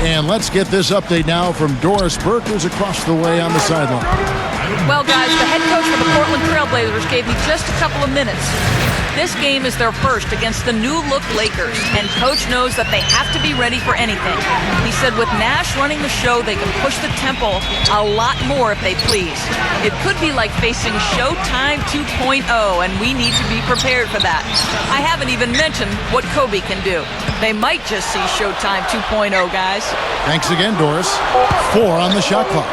And let's get this update now from Doris Burke, who's across the way on the sideline. Well, guys, the head coach for the Portland Trailblazers gave me just a couple of minutes. This game is their first against the new-look Lakers, and Coach knows that they have to be ready for anything. He said with Nash running the show, they can push the tempo a lot more if they please. It could be like facing Showtime 2.0, and we need to be prepared for that. I haven't even mentioned what Kobe can do. They might just see Showtime 2.0, guys. Thanks again, Doris. 4 on the shot clock.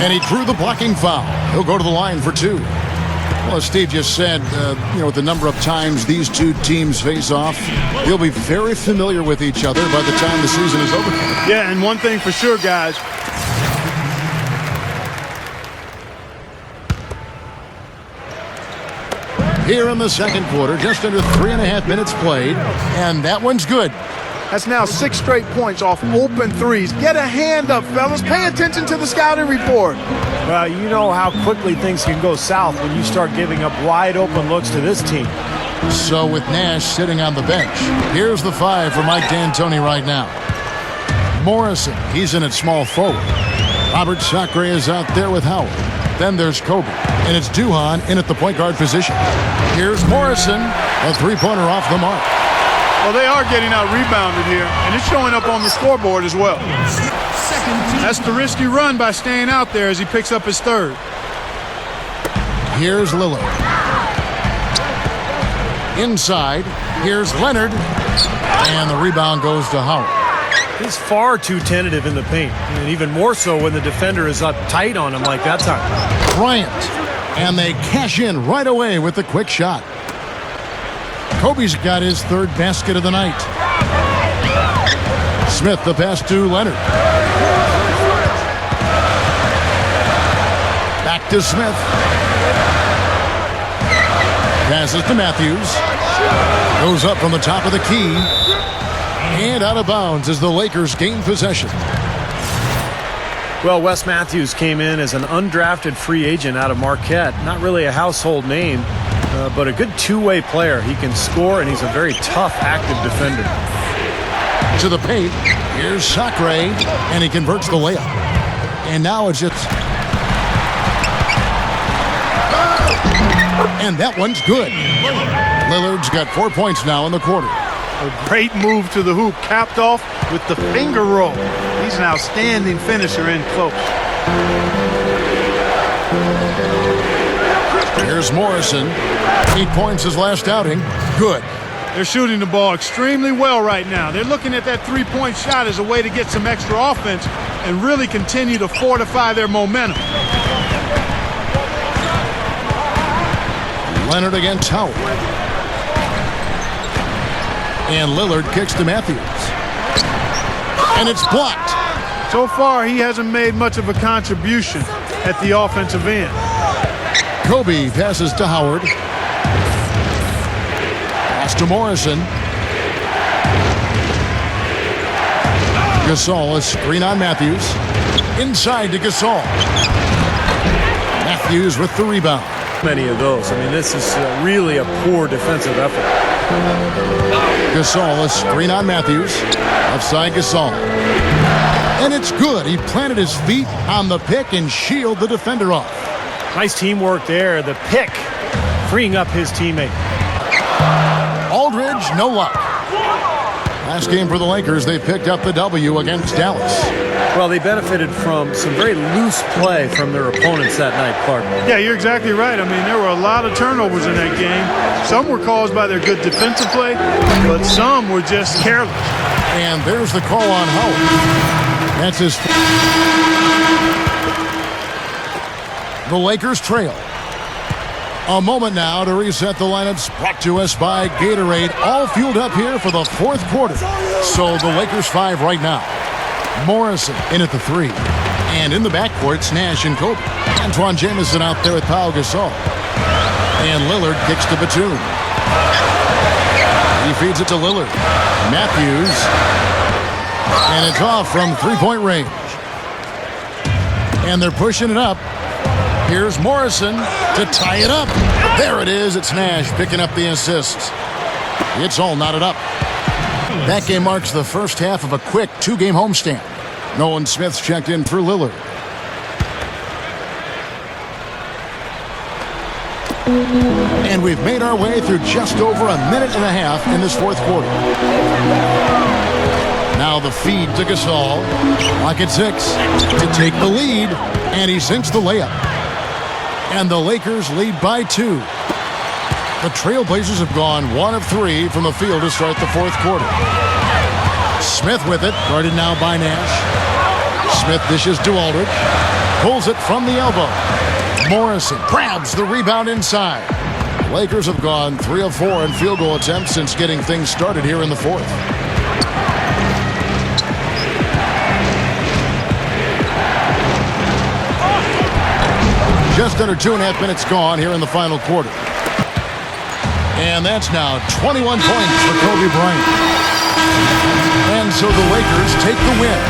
And he drew the blocking foul. He'll go to the line for 2. Well, as Steve just said, with the number of times these two teams face off, they'll be very familiar with each other by the time the season is over. Yeah, and one thing for sure, guys. Here in the second quarter, just under 3.5 minutes played, and that one's good. That's now 6 straight points off open threes. Get a hand up, fellas. Pay attention to the scouting report. Well, you know how quickly things can go south when you start giving up wide open looks to this team. So with Nash sitting on the bench, here's the 5 for Mike D'Antoni right now. Morrison, he's in at small forward. Robert Sacre is out there with Howard. Then there's Kobe, and it's Duhan in at the point guard position. Here's Morrison, a three-pointer off the mark. Well, they are getting out rebounded here, and it's showing up on the scoreboard as well. That's the risky run by staying out there as he picks up his 3rd. Here's Lillard. Inside, here's Leonard, and the rebound goes to Howard. He's far too tentative in the paint, and even more so when the defender is up tight on him like that time. Bryant, and they cash in right away with the quick shot. Kobe's got his 3rd basket of the night. Smith the pass to Leonard. Back to Smith. Passes to Matthews. Goes up from the top of the key. And out of bounds as the Lakers gain possession. Well, Wes Matthews came in as an undrafted free agent out of Marquette. Not really a household name, but a good two-way player. He can score, and he's a very tough, active defender. To the paint. Here's Sacre, and he converts the layup. And now it's just... And that one's good. Lillard's got 4 points now in the quarter. A great move to the hoop, capped off with the finger roll. He's an outstanding finisher in close. Here's Morrison. 8 points his last outing. Good. They're shooting the ball extremely well right now. They're looking at that three-point shot as a way to get some extra offense and really continue to fortify their momentum. Leonard against Howard. And Lillard kicks to Matthews. And it's blocked. So far, he hasn't made much of a contribution at the offensive end. Kobe passes to Howard. Pass to Morrison. Gasol, a screen on Matthews. Inside to Gasol. Matthews with the rebound. Many of those. I mean, this is really a poor defensive effort. Gasol, a screen on Matthews. Offside Gasol. And it's good. He planted his feet on the pick and shielded the defender off. Nice teamwork there. The pick freeing up his teammate. Aldridge, no luck. Last game for the Lakers, they picked up the W against Dallas. Well, they benefited from some very loose play from their opponents that night, Clark. Yeah, you're exactly right. I mean, there were a lot of turnovers in that game. Some were caused by their good defensive play, but some were just careless. And there's the call on Howard. That's his... The Lakers trail. A moment now to reset the lineups, brought to us by Gatorade. All fueled up here for the 4th quarter. So the Lakers 5 right now. Morrison in at the 3. And in the backcourt, it's Nash and Kobe. Antoine Jamison out there with Pau Gasol. And Lillard kicks to Batum. He feeds it to Lillard. Matthews. And it's off from three-point range. And they're pushing it up. Here's Morrison to tie it up. There it is. It's Nash picking up the assist. It's all knotted up. That game marks the first half of a quick two-game homestand. Nolan Smith's checked in for Lillard. And we've made our way through just over a minute and a half in this fourth quarter. Now the feed to Gasol. Clock at 6 to take the lead. And he sinks the layup. And the Lakers lead by 2. The Trailblazers have gone 1 of 3 from the field to start the fourth quarter. Smith with it, guarded now by Nash. Smith dishes to Aldridge. Pulls it from the elbow. Morrison grabs the rebound inside. Lakers have gone 3 of 4 in field goal attempts since getting things started here in the fourth. Just under 2.5 minutes gone here in the final quarter. And that's now 21 points for Kobe Bryant. And so the Lakers take the win.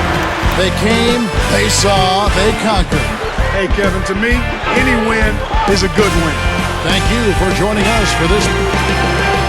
They came, they saw, they conquered. Hey, Kevin, to me, any win is a good win. Thank you for joining us for this.